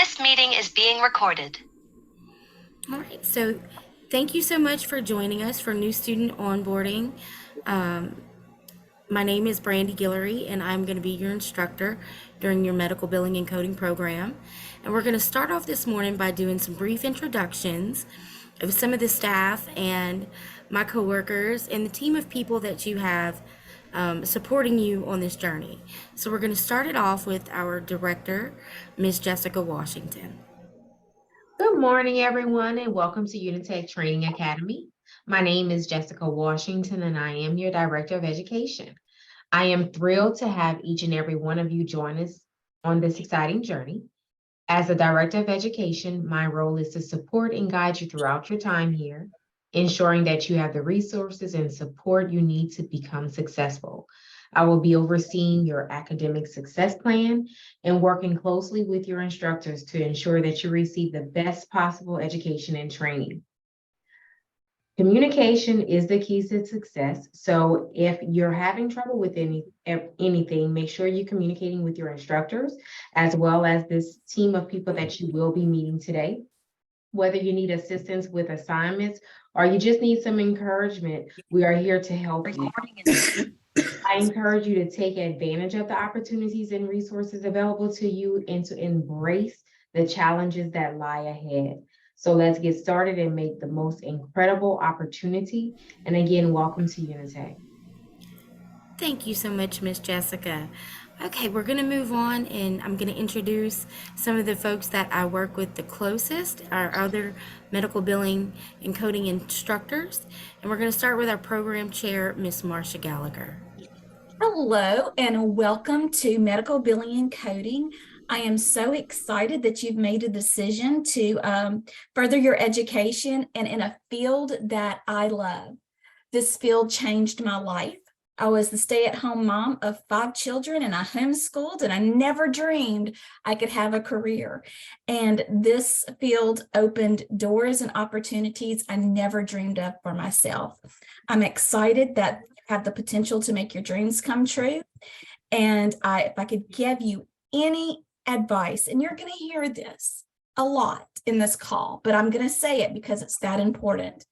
This meeting is being recorded. All right, so thank you so much for joining us for new student onboarding. My name is Brandy Guillory, and I'm going to be your instructor during your medical billing and coding program. And we're going to start off this morning by doing some brief introductions of some of the staff and my coworkers and the team of people that you have supporting you on this journey. So we're going to start it off with our director, Ms. Jessica Washington. Good morning, everyone, and welcome to Unitech Training Academy. My name is Jessica Washington, and I am your Director of Education. I am thrilled to have each and every one of you join us on this exciting journey. As a Director of Education, my role is to support and guide you throughout your time here, ensuring that you have the resources and support you need to become successful. I will be overseeing your academic success plan and working closely with your instructors to ensure that you receive the best possible education and training. Communication is the key to success. So if you're having trouble with anything, make sure you're communicating with your instructors as well as this team of people that you will be meeting today. Whether you need assistance with assignments or you just need some encouragement, we are here to help you. I encourage you to take advantage of the opportunities and resources available to you and to embrace the challenges that lie ahead. So let's get started and make the most incredible opportunity. And again, welcome to Unitech. Thank you so much, Miss Jessica. Okay, we're going to move on, and I'm going to introduce some of the folks that I work with the closest, our other medical billing and coding instructors. And we're going to start with our program chair, Miss Marcia Gallagher. Hello, and welcome to Medical Billing and Coding. I am so excited that you've made a decision to further your education and in a field that I love. This field changed my life. I was the stay-at-home mom of 5 children, and I homeschooled, and I never dreamed I could have a career. And this field opened doors and opportunities I never dreamed of for myself. I'm excited that you have the potential to make your dreams come true. And if I could give you any advice, and you're going to hear this a lot in this call, but I'm going to say it because it's that important.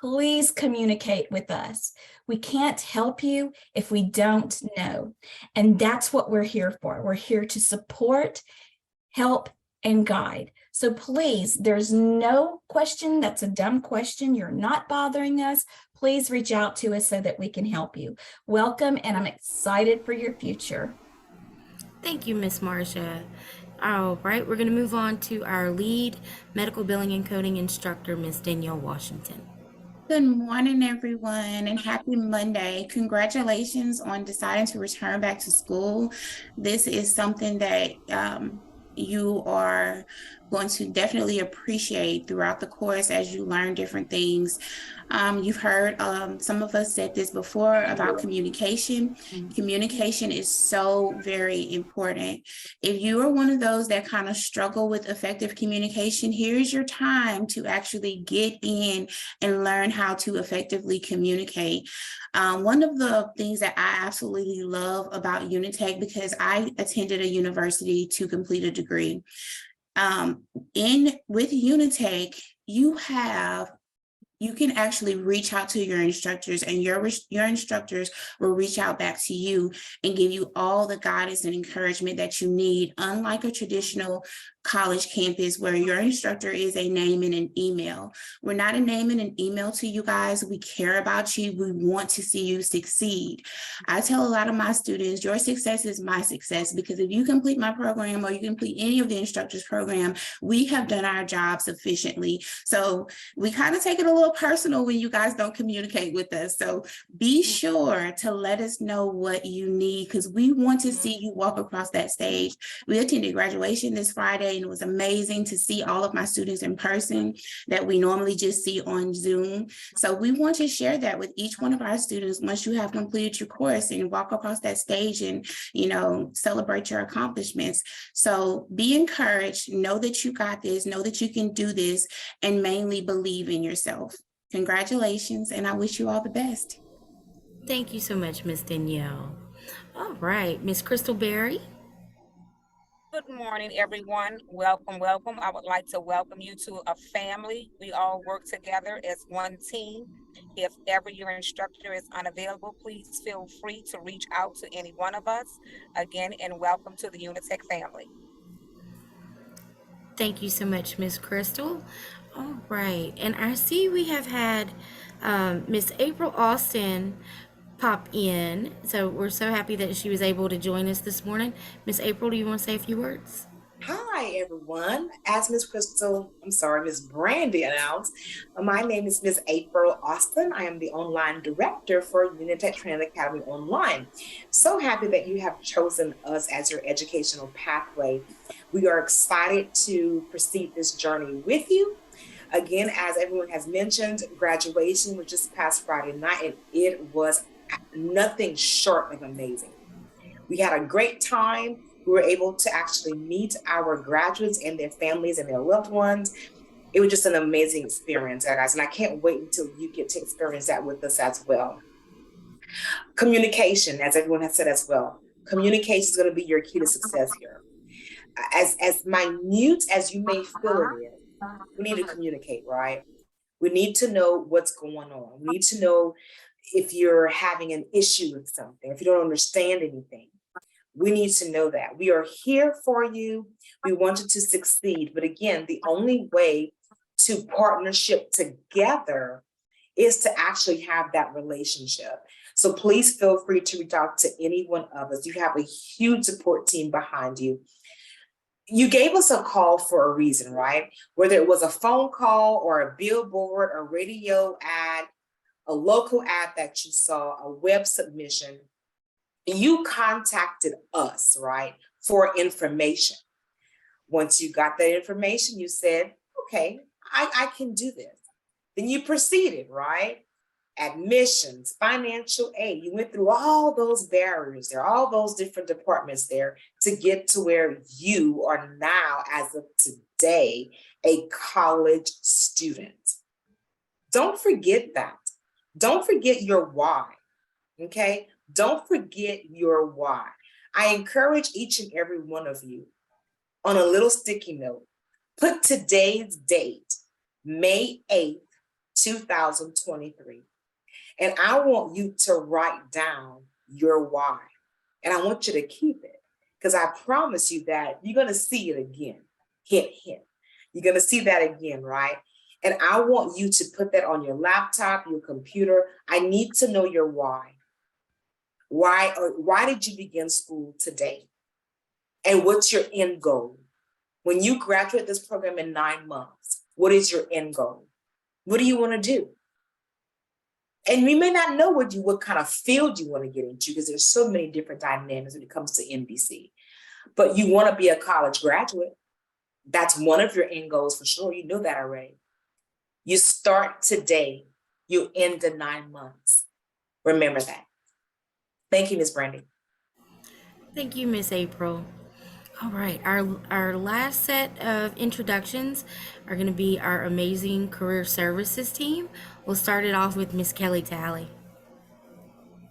Please communicate with us. We can't help you if we don't know. And that's what we're here for. We're here to support, help, and guide. So please, there's no question that's a dumb question. You're not bothering us. Please reach out to us so that we can help you. Welcome, and I'm excited for your future. Thank you, Miss Marcia. All right, we're going to move on to our lead medical billing and coding instructor, Miss Danielle Washington. Good morning, everyone, and happy Monday. Congratulations on deciding to return back to school. This is something that you are going to definitely appreciate throughout the course as you learn different things. You've heard some of us said this before about communication. Communication is so very important. If you are one of those that kind of struggle with effective communication, here's your time to actually get in and learn how to effectively communicate. One of the things that I absolutely love about Unitech, because I attended a university to complete a degree. With Unitech, you can actually reach out to your instructors, and your instructors will reach out back to you and give you all the guidance and encouragement that you need, unlike a traditional college campus where your instructor is a name and an email. We're not a name and an email to you guys. We care about you. We want to see you succeed. I tell a lot of my students, your success is my success, because if you complete my program or you complete any of the instructors program, we have done our job sufficiently. So we kind of take it a little personal when you guys don't communicate with us. So be sure to let us know what you need, because we want to see you walk across that stage. We attended graduation this Friday, and it was amazing to see all of my students in person that we normally just see on Zoom. So we want to share that with each one of our students once you have completed your course and walk across that stage and, celebrate your accomplishments. So be encouraged, know that you got this, know that you can do this, and mainly believe in yourself. Congratulations, and I wish you all the best. Thank you so much, Miss Danielle. All right, Miss Crystal Berry. Good morning, everyone. Welcome, welcome. I would like to welcome you to a family. We all work together as one team. If ever your instructor is unavailable, please feel free to reach out to any one of us. Again, and welcome to the Unitech family. Thank you so much, Miss Crystal. All right, and I see we have had Miss April Austin pop in, so we're so happy that she was able to join us this morning. Miss April, do you want to say a few words? Hi, everyone. As Miss Brandy announced, my name is Miss April Austin. I am the online director for Unitech Training Academy Online. So happy that you have chosen us as your educational pathway. We are excited to proceed this journey with you. Again, as everyone has mentioned, graduation was just past Friday night, and it was nothing short of amazing. We had a great time. We were able to actually meet our graduates and their families and their loved ones. It was just an amazing experience, guys, and I can't wait until you get to experience that with us as well. Communication, as everyone has said as well. Communication is going to be your key to success here. As minute as you may feel it is, we need to communicate, right? We need to know what's going on. We need to know if you're having an issue with something, if you don't understand anything. We need to know that. We are here for you. We want you to succeed. But again, the only way to partnership together is to actually have that relationship. So please feel free to reach out to any one of us. You have a huge support team behind you. You gave us a call for a reason, right? Whether it was a phone call or a billboard, a radio ad, a local ad that you saw, a web submission, you contacted us, right, for information. Once you got that information, you said, okay, I can do this. Then you proceeded, right? Admissions, financial aid. You went through all those barriers there, all those different departments there to get to where you are now, as of today, a college student. Don't forget that. Don't forget your why, okay? Don't forget your why. I encourage each and every one of you on a little sticky note, put today's date, May 8th, 2023. And I want you to write down your why. And I want you to keep it, because I promise you that you're going to see it again. Hint, hint. You're going to see that again, right? And I want you to put that on your laptop, your computer. I need to know your why. Why did you begin school today? And what's your end goal? When you graduate this program in 9 months, what is your end goal? What do you want to do? And you may not know what kind of field you want to get into, because there's so many different dynamics when it comes to NBC. But you want to be a college graduate. That's one of your end goals for sure. You know that already. You start today, you end in 9 months. Remember that. Thank you, Ms. Brandy. Thank you, Miss April. All right, our last set of introductions are going to be our amazing career services team. We'll start it off with Miss Kelly Talley.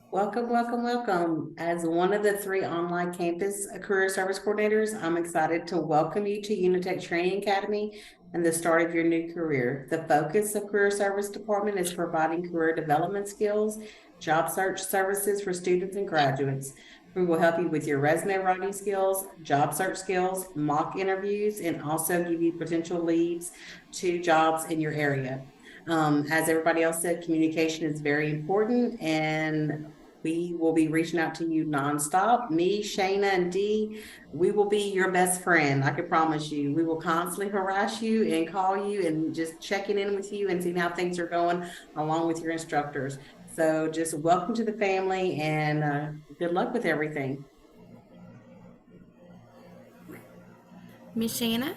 Welcome, welcome, welcome. As one of the 3 online campus career service coordinators, I'm excited to welcome you to Unitech Training Academy and the start of your new career. The focus of Career Service Department is providing career development skills, job search services for students and graduates. We will help you with your resume writing skills, job search skills, mock interviews, and also give you potential leads to jobs in your area. As everybody else said, communication is very important, and we will be reaching out to you nonstop. Me, Shayna, and Dee, we will be your best friend. I can promise you. We will constantly harass you and call you and just checking in with you and seeing how things are going along with your instructors. So just welcome to the family, and good luck with everything. Miss Shanna?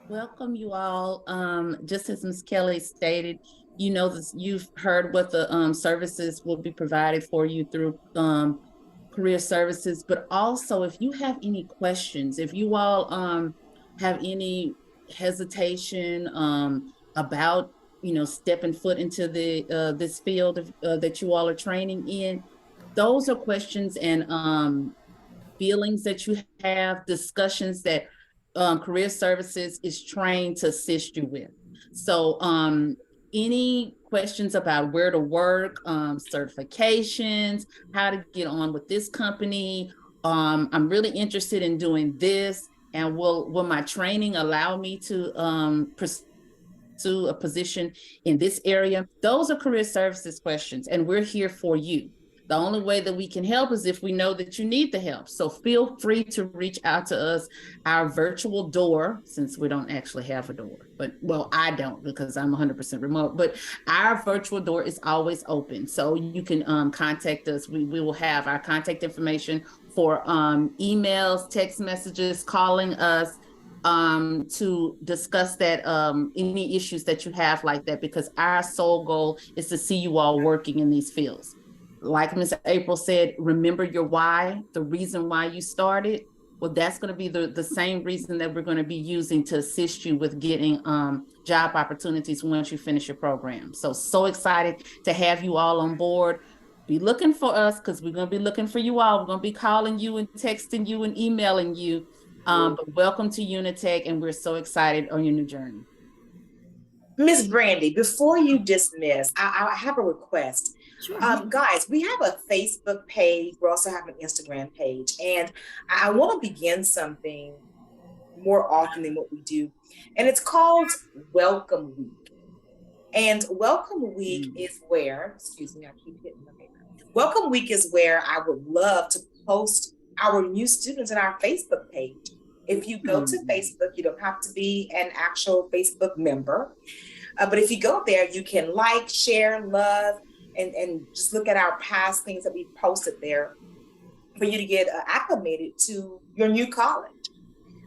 Welcome you all. Just as Ms. Kelly stated, you know, you've heard what the services will be provided for you through career services, but also if you have any questions, if you all have any hesitation about, you know, stepping foot into the this field of, that you all are training in, those are questions and feelings that you have, discussions that career services is trained to assist you with. So any questions about where to work, certifications, how to get on with this company, I'm really interested in doing this, and will my training allow me to pursue a position in this area? Those are career services questions, and we're here for you. The only way that we can help is if we know that you need the help. So feel free to reach out to us. Our virtual door, since we don't actually have a door, but well, I don't because I'm 100% remote, but our virtual door is always open. So you can contact us. We will have our contact information for emails, text messages, calling us, to discuss that, any issues that you have like that, because our sole goal is to see you all working in these fields. Like Ms. April said, remember your why, the reason why you started. Well, that's going to be the same reason that we're going to be using to assist you with getting job opportunities once you finish your program. So excited to have you all on board. Be looking for us, because we're going to be looking for you all. We're going to be calling you and texting you and emailing you. But welcome to Unitech, and we're so excited on your new journey. Ms. Brandy, before you dismiss, I have a request. Sure. Guys, we have a Facebook page. We also have an Instagram page, and I want to begin something more often than what we do, and it's called Welcome Week. And Welcome Week is where, excuse me, I keep hitting my paper. Welcome Week is where I would love to post our new students in our Facebook page. If you go to Facebook, you don't have to be an actual Facebook member, but if you go there, you can like, share, love, and just look at our past things that we've posted there for you to get acclimated to your new college.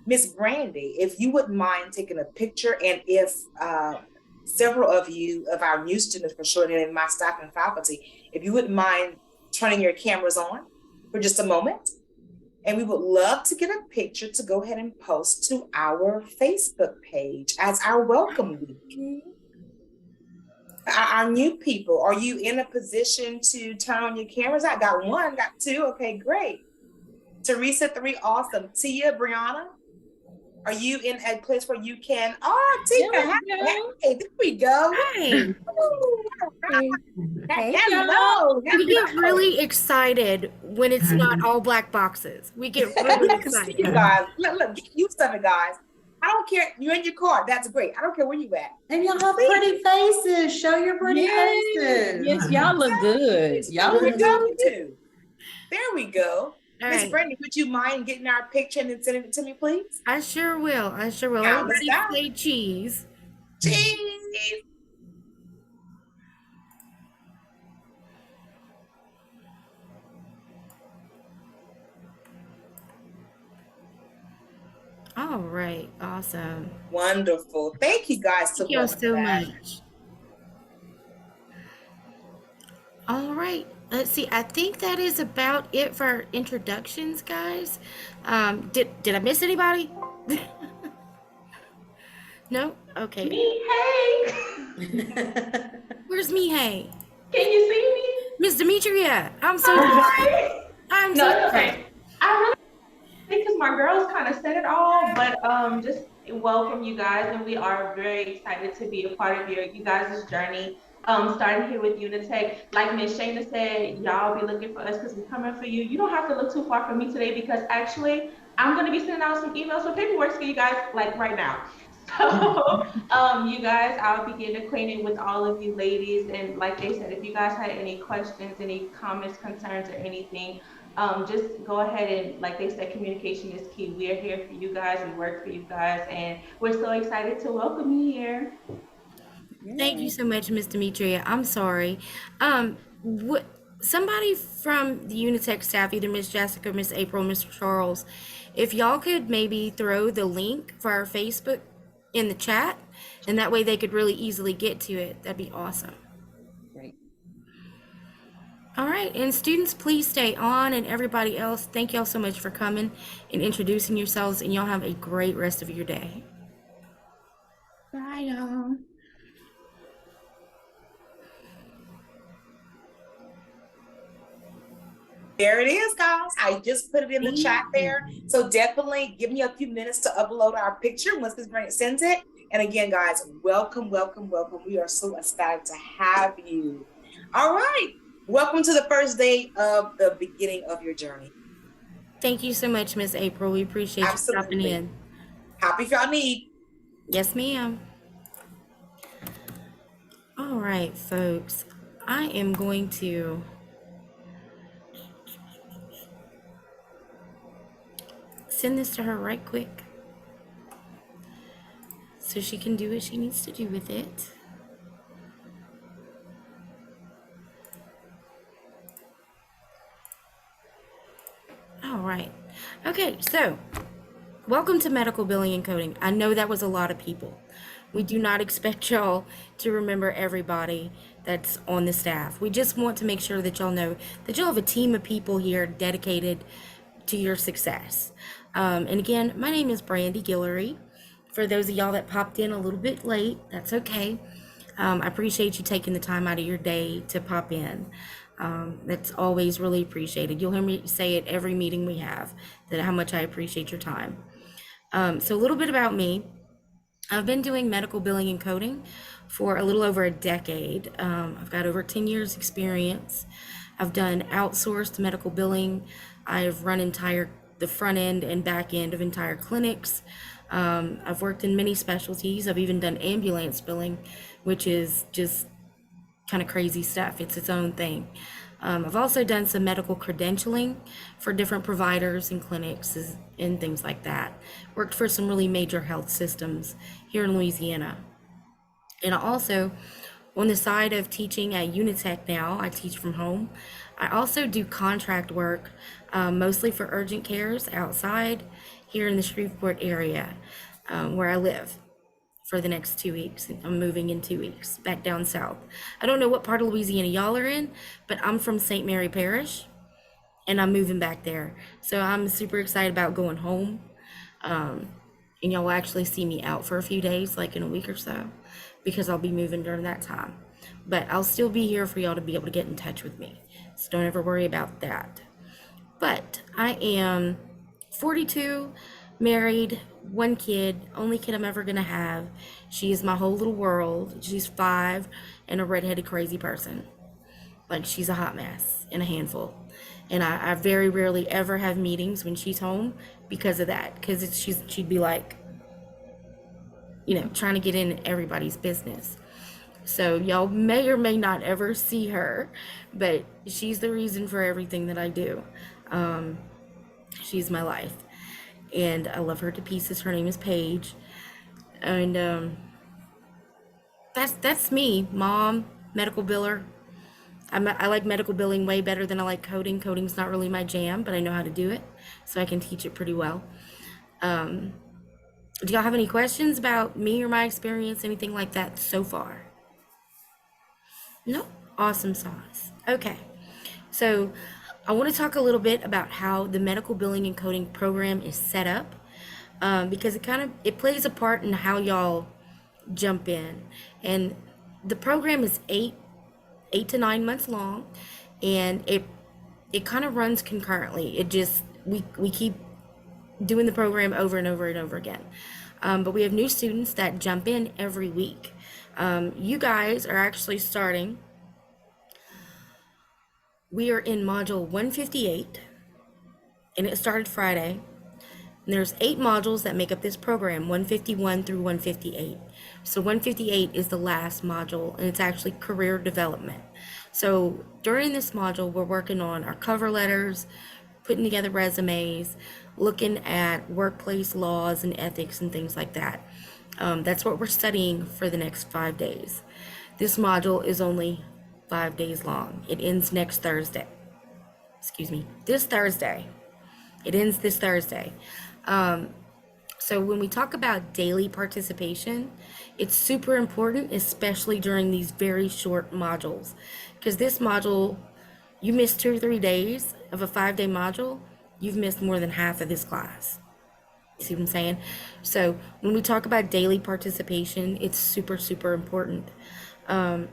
Miss Brandy, if you wouldn't mind taking a picture, and if several of you, of our new students for sure, and in my staff and faculty, if you wouldn't mind turning your cameras on for just a moment. And we would love to get a picture to go ahead and post to our Facebook page as our welcome week. Our new people, are you in a position to turn on your cameras? I got one, got two. Okay, great. Teresa, 3, awesome. Tia, Brianna, are you in a place where you can? Oh, Tia, hey, there we go. Hey. Hello. We get really excited when it's not all black boxes. We get really excited. You guys, look, get used to it, guys. I don't care. You're in your car. That's great. I don't care where you at. And y'all have pretty faces. Show your pretty faces. Yes, y'all look good. Y'all Who look we good. talking to? There we go. All Miss right. Brandy, would you mind getting our picture and sending it to me, please? I sure will. I sure will. Yeah, Everybody let's go. say cheese. Cheese. All right. Awesome. Wonderful. Thank you guys so Thank you all much. so much. All right. Let's see. I think that is about it for our introductions, guys. Did I miss anybody? No? Okay. Me, hey. Where's Mihei? Can you see me? Miss Demetria. I'm so Hi. I'm No, so it's okay. I really think because my girls kind of said it all, but just welcome you guys, and we are very excited to be a part of you guys' journey. Starting here with Unitech, like Miss Shayna said, y'all be looking for us because we're coming for you. You don't have to look too far from me today, because actually I'm going to be sending out some emails for paperwork for you guys like right now. So you guys, I'll be getting acquainted with all of you ladies, and like they said, if you guys had any questions, any comments, concerns, or anything, just go ahead and, like they said, communication is key. We are here for you guys, we work for you guys, and we're so excited to welcome you here. Thank you so much, Miss Demetria. I'm sorry. Somebody from the Unitech staff, either Miss Jessica, Miss April, Mr. Charles, if y'all could maybe throw the link for our Facebook in the chat, and that way they could really easily get to it, that'd be awesome. Great. All right, and students, please stay on, and everybody else, thank y'all so much for coming and introducing yourselves, and y'all have a great rest of your day. Bye, y'all. There it is, guys. I just put it in the chat there. So definitely give me a few minutes to upload our picture once Ms. Grant sends it. And again, guys, welcome, welcome, welcome. We are so ecstatic to have you. All right. Welcome to the first day of the beginning of your journey. Thank you so much, Miss April. We appreciate you stopping in. Happy if y'all need. Yes, ma'am. All right, folks. I am going to send this to her right quick so she can do what she needs to do with it. All right. Okay, so welcome to Medical Billing and Coding. I know that was a lot of people. We do not expect y'all to remember everybody that's on the staff. We just want to make sure that y'all know that y'all have a team of people here dedicated to your success. And again, my name is Brandy Guillory. For those of y'all that popped in a little bit late, that's okay. I appreciate you taking the time out of your day to pop in. That's always really appreciated. You'll hear me say it every meeting we have, that how much I appreciate your time. So a little bit about me. I've been doing medical billing and coding for a little over a decade. I've got over 10 years experience. I've done outsourced medical billing. I've run the front end and back end of entire clinics. I've worked in many specialties. I've even done ambulance billing, which is just kind of crazy stuff. It's its own thing. I've also done some medical credentialing for different providers and clinics and things like that. Worked for some really major health systems here in Louisiana. And also, on the side of teaching at Unitech now, I teach from home. I also do contract work, mostly for urgent cares outside here in the Shreveport area, where I live for the next 2 weeks. I'm moving in 2 weeks back down south. I don't know what part of Louisiana y'all are in, but I'm from St. Mary Parish and I'm moving back there. So I'm super excited about going home. And y'all will actually see me out for a few days, like in a week or so, because I'll be moving during that time. But I'll still be here for y'all to be able to get in touch with me. So don't ever worry about that. But I am 42, married, one kid, only kid I'm ever gonna have. She is my whole little world. She's 5 and a redheaded crazy person. Like, she's a hot mess and a handful. And I very rarely ever have meetings when she's home because of that. Because she'd be like, trying to get in everybody's business. So y'all may or may not ever see her, but she's the reason for everything that I do. She's my life. And I love her to pieces. Her name is Paige. And that's me, mom, medical biller. I like medical billing way better than I like coding. Coding's not really my jam, but I know how to do it, so I can teach it pretty well. Do y'all have any questions about me or my experience, anything like that so far? No? Awesome sauce. Okay, so I want to talk a little bit about how the medical billing and coding program is set up, because it plays a part in how y'all jump in. And the program is 8 to 9 months long, and it kind of runs concurrently. We keep doing the program over and over and over again. But we have new students that jump in every week. You guys are actually starting. We are in module 158, and it started Friday. And there's 8 modules that make up this program, 151 through 158. So 158 is the last module, and it's actually career development. So during this module, we're working on our cover letters, putting together resumes, looking at workplace laws and ethics and things like that. That's what we're studying for the next 5 days. This module is only 5 days long. It ends next Thursday. This Thursday. It ends this Thursday. So when we talk about daily participation, it's super important, especially during these very short modules. Because this module, you miss 2 or 3 days of a 5-day module, you've missed more than half of this class. You see what I'm saying? So when we talk about daily participation, it's super, super important. And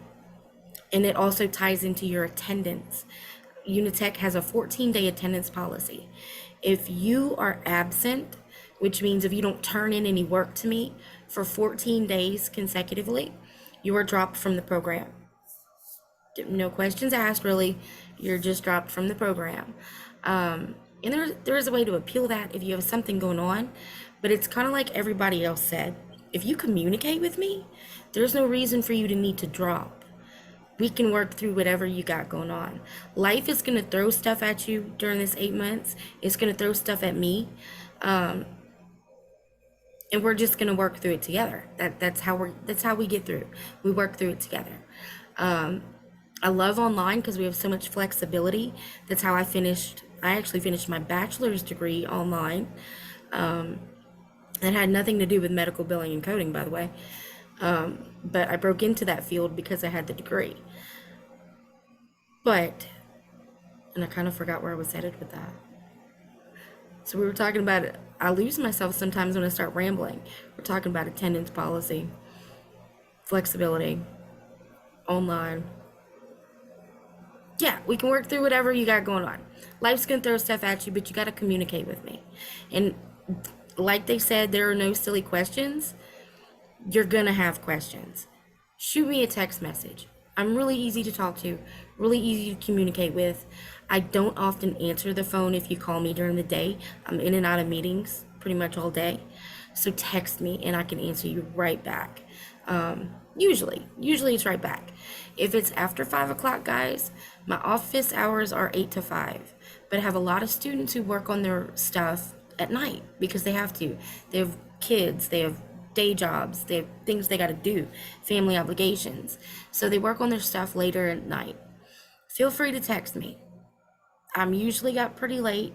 it also ties into your attendance. Unitech has a 14-day attendance policy. If you are absent, which means if you don't turn in any work to me for 14 days consecutively, you are dropped from the program. No questions asked, really. You're just dropped from the program. And there is a way to appeal that if you have something going on, but it's kind of like everybody else said. If you communicate with me, there's no reason for you to need to drop. We can work through whatever you got going on. Life is going to throw stuff at you during this 8 months. It's going to throw stuff at me. And we're just going to work through it together. That's how we get through. We work through it together. I love online because we have so much flexibility. That's how I actually finished my bachelor's degree online. That had nothing to do with medical billing and coding, by the way. But I broke into that field because I had the degree. And I kind of forgot where I was headed with that. So we were talking about it. I lose myself sometimes when I start rambling. We're talking about attendance policy, flexibility, online. Yeah, we can work through whatever you got going on. Life's gonna throw stuff at you, but you gotta communicate with me. And like they said, there are no silly questions. You're gonna have questions. Shoot me a text message. I'm really easy to talk to, really easy to communicate with. I don't often answer the phone if you call me during the day. I'm in and out of meetings pretty much all day. So text me and I can answer you right back. Usually it's right back. If it's after 5 o'clock, guys, my office hours are 8 to 5. But I have a lot of students who work on their stuff at night because they have to. They have kids, they have day jobs, they have things they got to do, family obligations. So they work on their stuff later at night. Feel free to text me. I'm usually up pretty late.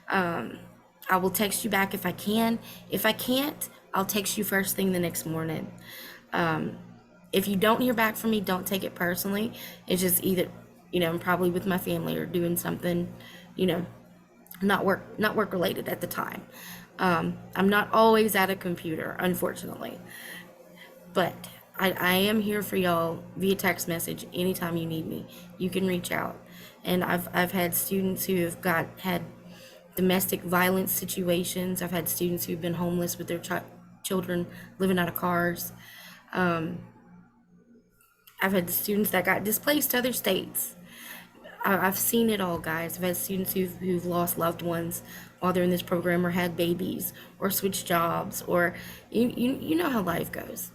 I will text you back if I can. If I can't, I'll text you first thing the next morning. If you don't hear back from me, don't take it personally. It's just either, I'm probably with my family or doing something, not work related at the time. I'm not always at a computer, unfortunately, but I am here for y'all via text message anytime you need me. You can reach out. And I've had students who have had domestic violence situations. I've had students who've been homeless with their children living out of cars. I've had students that got displaced to other states. I've seen it all, guys. I've had students who've lost loved ones while they're in this program, or had babies, or switched jobs, or you know how life goes.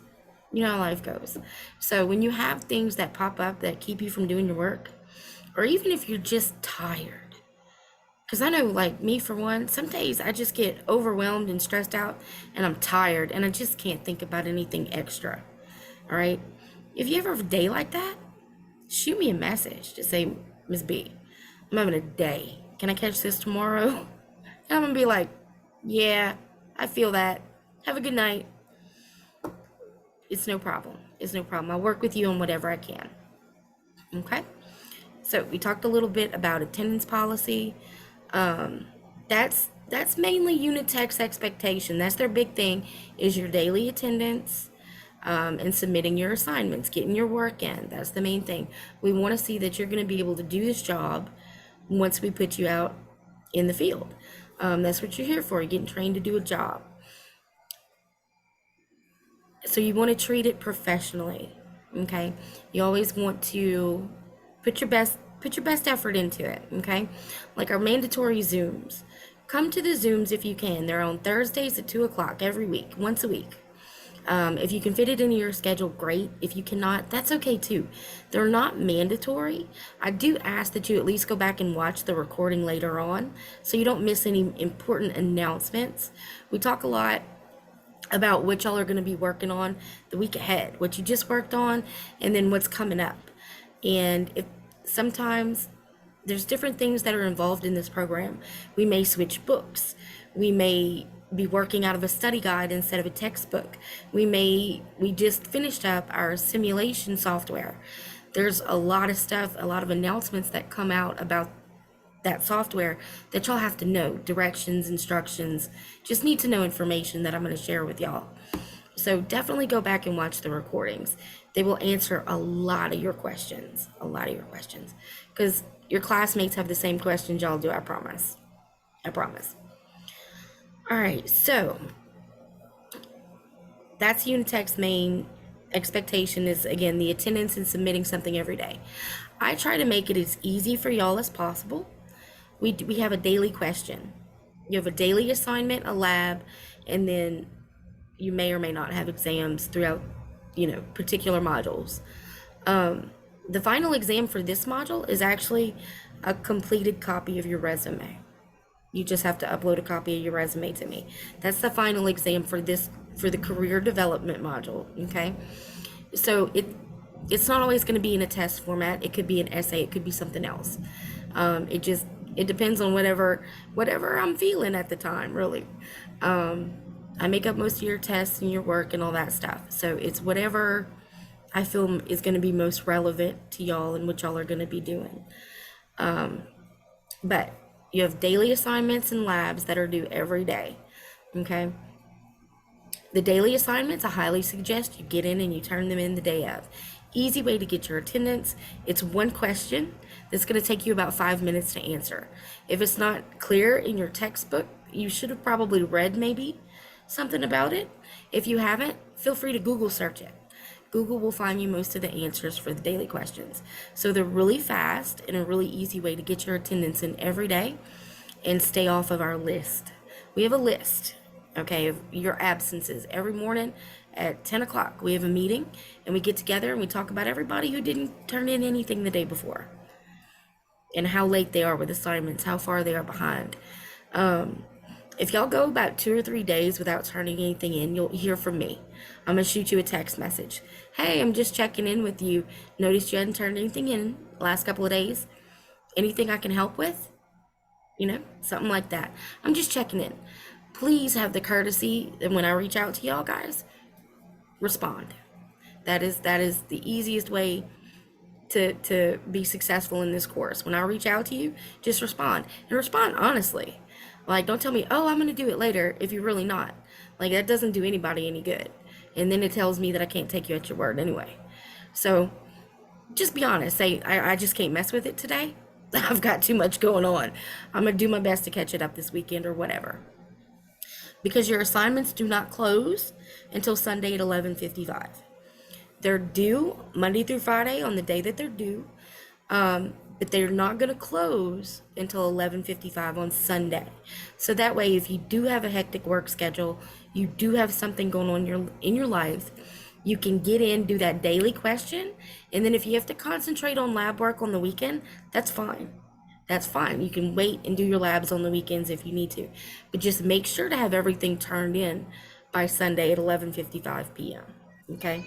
You know how life goes. So when you have things that pop up that keep you from doing your work, or even if you're just tired, because I know, like me for one, some days I just get overwhelmed and stressed out and I'm tired and I just can't think about anything extra. All right. If you ever have a day like that, shoot me a message to say, Ms. B, I'm having a day. Can I catch this tomorrow? And I'm gonna be like, yeah, I feel that. Have a good night. It's no problem. It's no problem. I'll work with you on whatever I can. Okay? So we talked a little bit about attendance policy. That's mainly Unitech's expectation. That's their big thing, is your daily attendance, and submitting your assignments, getting your work in. That's the main thing. We want to see that you're going to be able to do this job once we put you out in the field. That's what you're here for. You're getting trained to do a job. So you want to treat it professionally, okay? You always want to put your best effort into it, okay? Like our mandatory Zooms. Come to the Zooms if you can. They're on Thursdays at 2 o'clock every week, once a week. If you can fit it into your schedule, great. If you cannot, that's okay too. They're not mandatory. I do ask that you at least go back and watch the recording later on so you don't miss any important announcements. We talk a lot about what y'all are going to be working on the week ahead, what you just worked on, and then what's coming up. And if sometimes there's different things that are involved in this program. We may switch books. We may be working out of a study guide instead of a textbook. We just finished up our simulation software. There's a lot of stuff, a lot of announcements that come out about that software that y'all have to know, directions, instructions, just need to know information that I'm going to share with y'all. So definitely go back and watch the recordings. They will answer a lot of your questions, because your classmates have the same questions y'all do, I promise. I promise. All right, so that's Unitech's main expectation is, again, the attendance and submitting something every day. I try to make it as easy for y'all as possible. We have a daily question. You have a daily assignment, a lab, and then you may or may not have exams throughout, particular modules. The final exam for this module is actually a completed copy of your resume. You just have to upload a copy of your resume to me. That's the final exam for the career development module, okay? So it's not always going to be in a test format. It could be an essay. It could be something else. It depends on whatever I'm feeling at the time, really. I make up most of your tests and your work and all that stuff. So it's whatever I feel is going to be most relevant to y'all and what y'all are going to be doing. But you have daily assignments and labs that are due every day, okay? The daily assignments, I highly suggest you get in and you turn them in the day of. Easy way to get your attendance. It's one question that's going to take you about 5 minutes to answer. If it's not clear in your textbook, you should have probably read maybe something about it. If you haven't, feel free to Google search it. Google will find you most of the answers for the daily questions. So they're really fast and a really easy way to get your attendance in every day and stay off of our list. We have a list, okay, of your absences. Every morning at 10 o'clock, we have a meeting and we get together and we talk about everybody who didn't turn in anything the day before and how late they are with assignments, how far they are behind. If y'all go about 2 or 3 days without turning anything in, you'll hear from me. I'm going to shoot you a text message. Hey, I'm just checking in with you. Noticed you hadn't turned anything in the last couple of days. Anything I can help with? Something like that. I'm just checking in. Please have the courtesy that when I reach out to y'all guys, respond. That is the easiest way to be successful in this course. When I reach out to you, just respond. And respond honestly. Like, don't tell me, oh, I'm going to do it later if you're really not. Like, that doesn't do anybody any good. And then it tells me that I can't take you at your word anyway. So just be honest. Say, I just can't mess with it today. I've got too much going on. I'm going to do my best to catch it up this weekend or whatever. Because your assignments do not close until Sunday at 11:55. They're due Monday through Friday on the day that they're due. But they're not going to close until 11:55 on Sunday. So that way, if you do have a hectic work schedule, you do have something going on in your life, you can get in, do that daily question, and then if you have to concentrate on lab work on the weekend, that's fine. That's fine. You can wait and do your labs on the weekends if you need to. But just make sure to have everything turned in by Sunday at 11:55 p.m. Okay?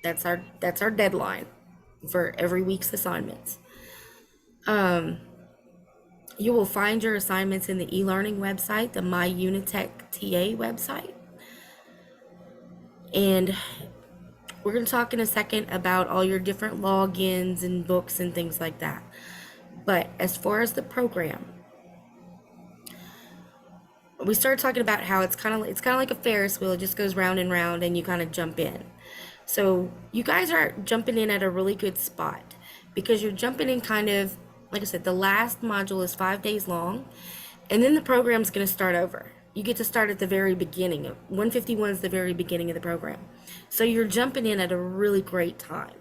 That's our deadline for every week's assignments. You will find your assignments in the e-learning website, the My Unitech TA website. And we're going to talk in a second about all your different logins and books and things like that. But as far as the program, we started talking about how it's kind of like a Ferris wheel. It just goes round and round and you kind of jump in. So you guys are jumping in at a really good spot because you're jumping in kind of, like I said, the last module is 5 days long, and then the program's going to start over. You get to start at the very beginning. 151 is the very beginning of the program. So you're jumping in at a really great time,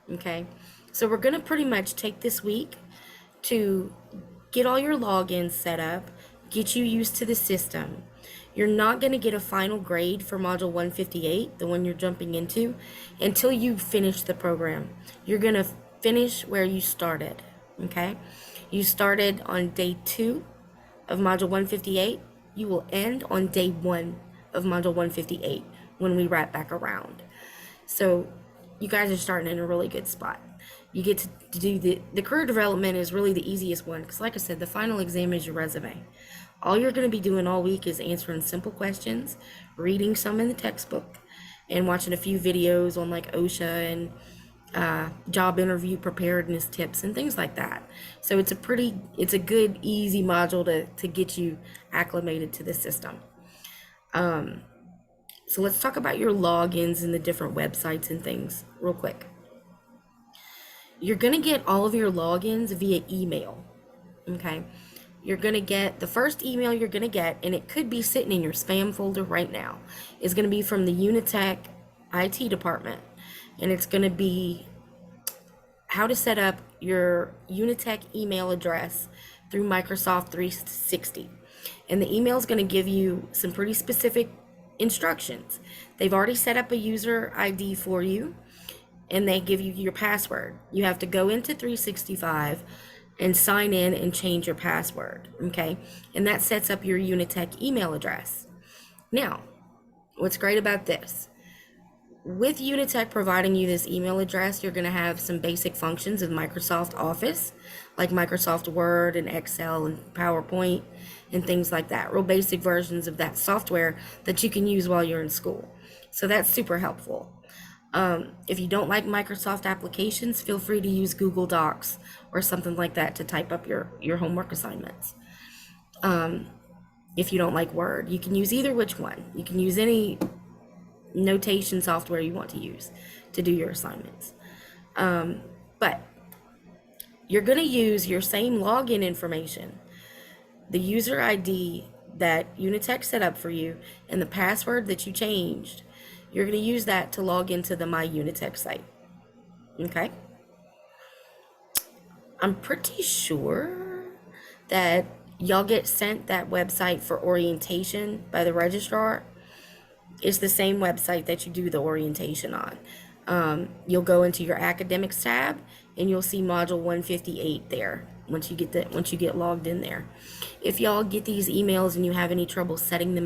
okay? So we're going to pretty much take this week to get all your logins set up, get you used to the system. You're not going to get a final grade for module 158, the one you're jumping into, until you finish the program. You're going to finish where you started. Okay, you started on day 2 of module 158. You will end on day 1 of module 158 when we wrap back around. So you guys are starting in a really good spot. You get to do the career development is really the easiest one because, like I said, the final exam is your resume. All you're going to be doing all week is answering simple questions, reading some in the textbook, and watching a few videos on like OSHA and job interview preparedness tips and things like that. So it's a good, easy module to get you acclimated to the system. So let's talk about your logins and the different websites and things real quick. You're going to get all of your logins via email. Okay. You're going to get the first email you're going to get, and it could be sitting in your spam folder right now, is going to be from the Unitech IT department. And it's going to be how to set up your Unitech email address through Microsoft 360. And the email is going to give you some pretty specific instructions. They've already set up a user ID for you, and they give you your password. You have to go into 365 and sign in and change your password, okay? And that sets up your Unitech email address. Now, what's great about this? With Unitech providing you this email address, you're going to have some basic functions of Microsoft Office, like Microsoft Word and Excel and PowerPoint and things like that. Real basic versions of that software that you can use while you're in school. So that's super helpful. If you don't like Microsoft applications, feel free to use Google Docs or something like that to type up your homework assignments. If you don't like Word, you can use either which one. You can use any notation software you want to use to do your assignments. But you're going to use your same login information, the user ID that Unitech set up for you, and the password that you changed. You're going to use that to log into the My Unitech site. Okay? I'm pretty sure that y'all get sent that website for orientation by the registrar. It's the same website that you do the orientation on. You'll go into your academics tab and you'll see module 158 there once you get logged in there. If y'all get these emails and you have any trouble setting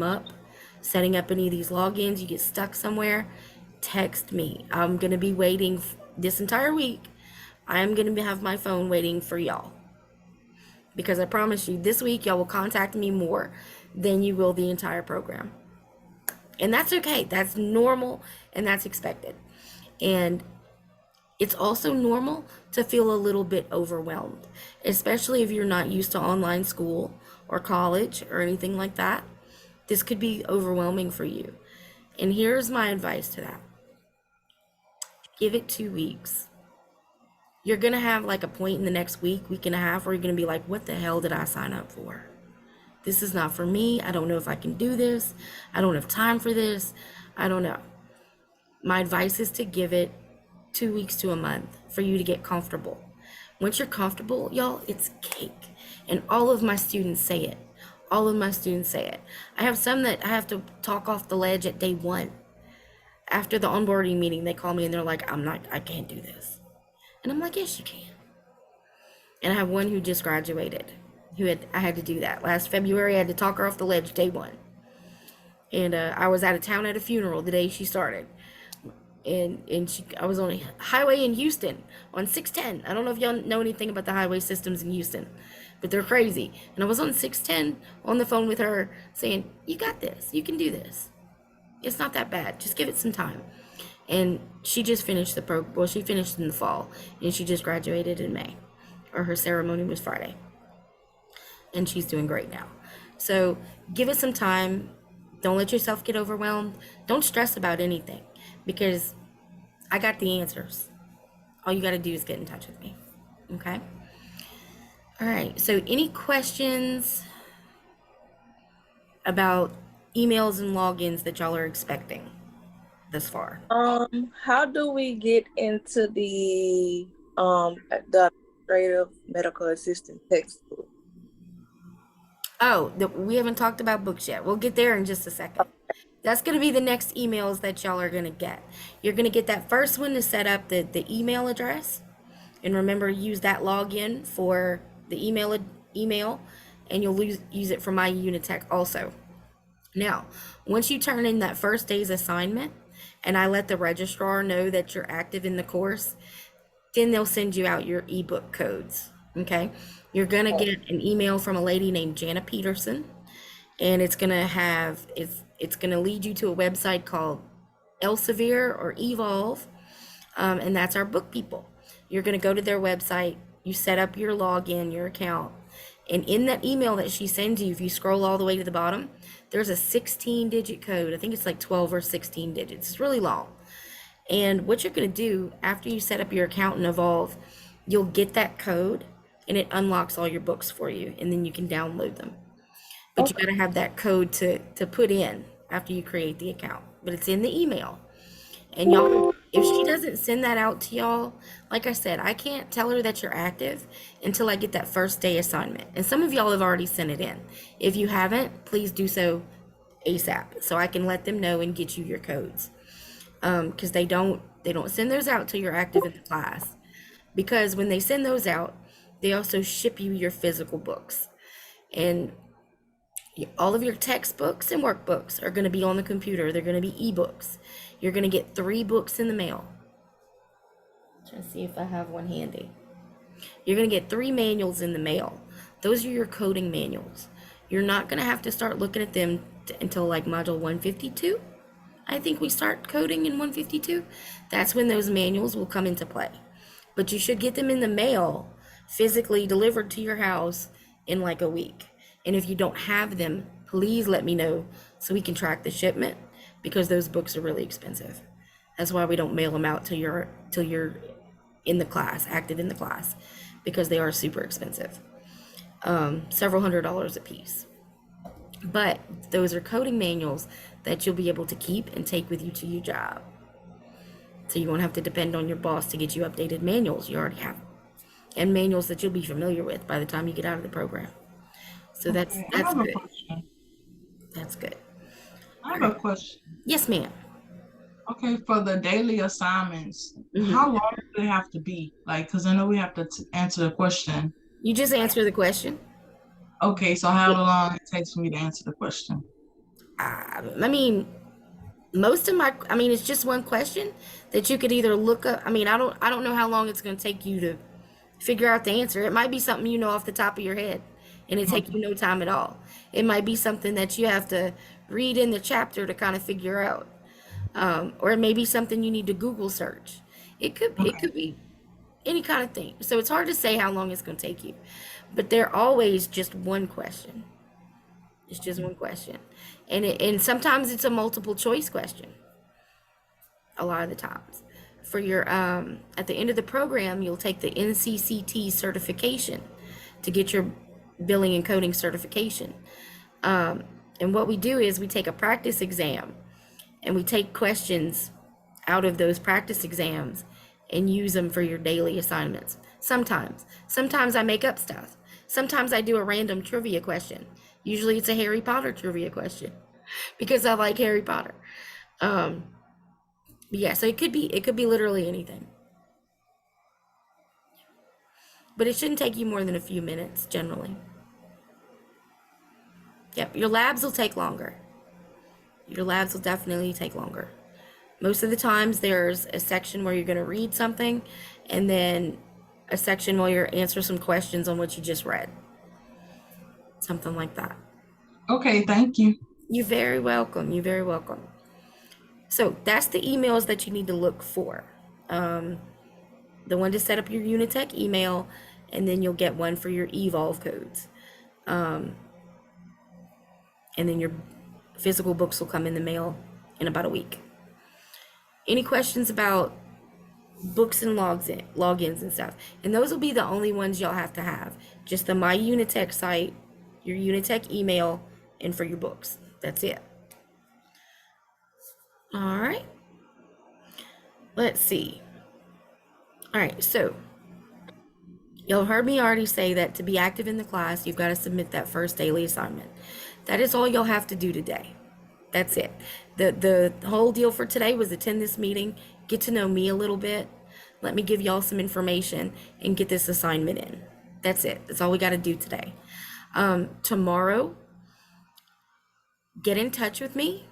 up any of these logins, you get stuck somewhere, text me. I'm going to be waiting this entire week. I'm going to have my phone waiting for y'all. Because I promise you, this week y'all will contact me more than you will the entire program. And that's okay. That's normal and that's expected. And it's also normal to feel a little bit overwhelmed, especially if you're not used to online school or college or anything like that. This could be overwhelming for you. And here's my advice to that. Give it 2 weeks. You're going to have like a point in the next week and a half where you're going to be like, what the hell did I sign up for? This is not for me. I don't know if I can do this. I don't have time for this. I don't know. My advice is to give it 2 weeks to a month for you to get comfortable. Once you're comfortable, y'all, it's cake. And all of my students say it. All of my students say it. I have some that I have to talk off the ledge at day 1. After the onboarding meeting, they call me and they're like, I can't do this. And I'm like, yes, you can. And I have one who just graduated. I had to do that. Last February, I had to talk her off the ledge day 1. And I was out of town at a funeral the day she started. And I was on a highway in Houston on 610. I don't know if y'all know anything about the highway systems in Houston, but they're crazy. And I was on 610 on the phone with her saying, you got this. You can do this. It's not that bad. Just give it some time. And she just finished she finished in the fall, and she just graduated in May, or her ceremony was Friday. And she's doing great now. So give it some time. Don't let yourself get overwhelmed. Don't stress about anything, because I got the answers. All you got to do is get in touch with me. Okay? All right. So any questions about emails and logins that y'all are expecting thus far? How do we get into the administrative medical assistant textbook? Oh, we haven't talked about books yet. We'll get there in just a second. That's going to be the next emails that y'all are going to get. You're going to get that first one to set up the email address. And remember, use that login for the email, and you'll use it for My Unitech also. Now, once you turn in that first day's assignment, and I let the registrar know that you're active in the course, then they'll send you out your ebook codes, okay? You're going to get an email from a lady named Jana Peterson, and it's going to lead you to a website called Elsevier or Evolve, and that's our book people. You're going to go to their website, you set up your login, your account, and in that email that she sends you, if you scroll all the way to the bottom, there's a 16-digit code. I think it's like 12 or 16 digits. It's really long. And what you're going to do after you set up your account in Evolve you'll get that code and it unlocks all your books for you, and then you can download them. But you got to have that code to put in after you create the account. But it's in the email. And y'all, if she doesn't send that out to y'all, like I said, I can't tell her that you're active until I get that first day assignment. And some of y'all have already sent it in. If you haven't, please do so ASAP so I can let them know and get you your codes. Because they don't send those out till you're active in the class. Because when they send those out, they also ship you your physical books. And all of your textbooks and workbooks are going to be on the computer. They're going to be ebooks. You're going to get 3 books in the mail. Trying to see if I have one handy. You're going to get 3 manuals in the mail. Those are your coding manuals. You're not going to have to start looking at them until like module 152. I think we start coding in 152. That's when those manuals will come into play. But you should get them in the mail, physically delivered to your house in like a week. And if you don't have them, please let me know so we can track the shipment, because those books are really expensive. That's why we don't mail them out till you're in the class, active in the class, because they are super expensive. Several $100s a piece. But those are coding manuals that you'll be able to keep and take with you to your job. So you won't have to depend on your boss to get you updated manuals. You already have them. And manuals that you'll be familiar with by the time you get out of the program. So that's good. That's good. I have a question. Yes, ma'am. Okay, for the daily assignments, how long do they have to be? Like, because I know we have to answer the question. You just answer the question. Okay, so how long it takes for me to answer the question? I mean, it's just one question that you could either look up. I mean, I don't know how long it's going to take you to figure out the answer. It might be something you know off the top of your head, and it takes you no time at all. It might be something that you have to read in the chapter to kind of figure out, or it may be something you need to Google search. It could be any kind of thing. So it's hard to say how long it's going to take you, but they're always just one question. It's just one question, and sometimes it's a multiple choice question. A lot of the times, for your at the end of the program, you'll take the NCCT certification to get your billing and coding certification. And what we do is we take a practice exam, and we take questions out of those practice exams and use them for your daily assignments. Sometimes I make up stuff. Sometimes I do a random trivia question. Usually it's a Harry Potter trivia question because I like Harry Potter. Yeah, so it could be literally anything. But it shouldn't take you more than a few minutes generally. Yep, your labs will take longer. Your labs will definitely take longer. Most of the times there's a section where you're going to read something, and then a section where you're answer some questions on what you just read. Something like that. Okay, thank you. You're very welcome. You're very welcome. So that's the emails that you need to look for. The one to set up your Unitech email, and then you'll get one for your Evolve codes. And then your physical books will come in the mail in about a week. Any questions about books and logins and stuff? And those will be the only ones y'all have to have. Just the My Unitech site, your Unitech email, and for your books. That's it. All right. Let's see. All right, so y'all heard me already say that to be active in the class, you've got to submit that first daily assignment. That is all you'll have to do today. That's it. The whole deal for today was attend this meeting, get to know me a little bit, let me give y'all some information, and get this assignment in. That's it. That's all we got to do today. Tomorrow, get in touch with me.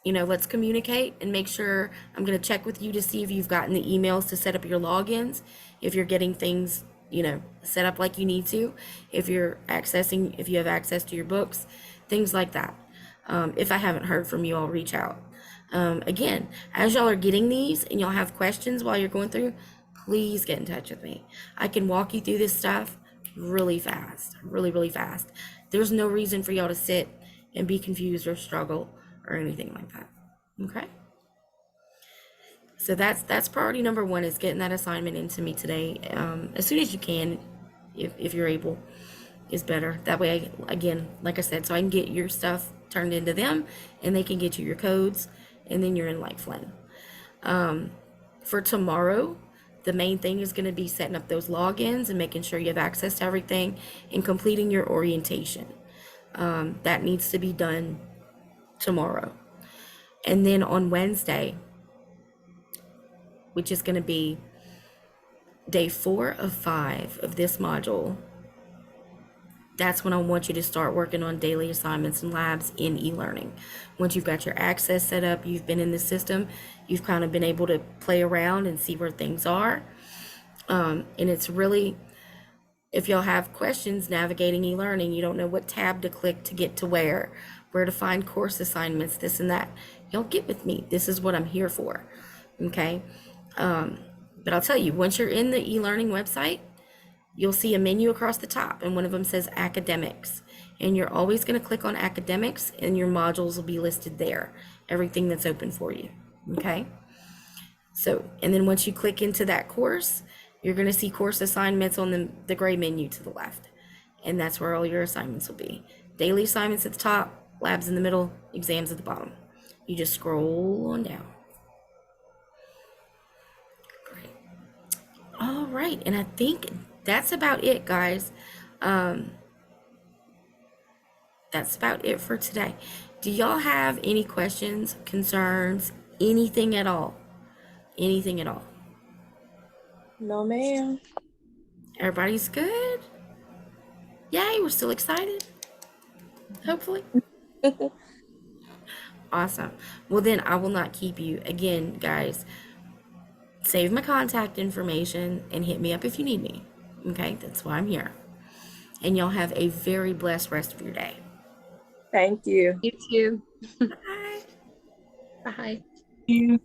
Let's communicate and make sure. I'm going to check with you to see if you've gotten the emails to set up your logins, if you're getting things, set up like you need to, if you have access to your books, things like that. If I haven't heard from you, I'll reach out. Again, as y'all are getting these and y'all have questions while you're going through, please get in touch with me. I can walk you through this stuff really fast, really, really fast. There's no reason for y'all to sit and be confused or struggle or anything like that. Okay? So that's priority number one, is getting that assignment into me today, as soon as you can, if you're able, is better. That way, again, like I said, so I can get your stuff turned into them, and they can get you your codes, and then you're in like Flynn. For tomorrow, the main thing is going to be setting up those logins and making sure you have access to everything and completing your orientation. That needs to be done tomorrow. And then on Wednesday, which is going to be day 4 of 5 of this module, that's when I want you to start working on daily assignments and labs in e-learning. Once you've got your access set up, you've been in the system, you've kind of been able to play around and see where things are. And it's really, if y'all have questions navigating e-learning, you don't know what tab to click to get to where to find course assignments, this and that, y'all get with me. This is what I'm here for, okay? But I'll tell you, once you're in the e-learning website, you'll see a menu across the top, and one of them says academics, and you're always going to click on academics, and your modules will be listed there, everything that's open for you, okay? So, and then once you click into that course, you're going to see course assignments on the gray menu to the left, and that's where all your assignments will be. Daily assignments at the top, labs in the middle, exams at the bottom. You just scroll on down. Great. All right, and I think that's about it, guys. That's about it for today. Do y'all have any questions, concerns, anything at all? Anything at all? No, ma'am. Everybody's good? Yay, we're still excited. Hopefully. Awesome. Well, then I will not keep you. Again, guys, save my contact information and hit me up if you need me. Okay, that's why I'm here. And y'all have a very blessed rest of your day. Thank you. You too. Bye. Bye. You.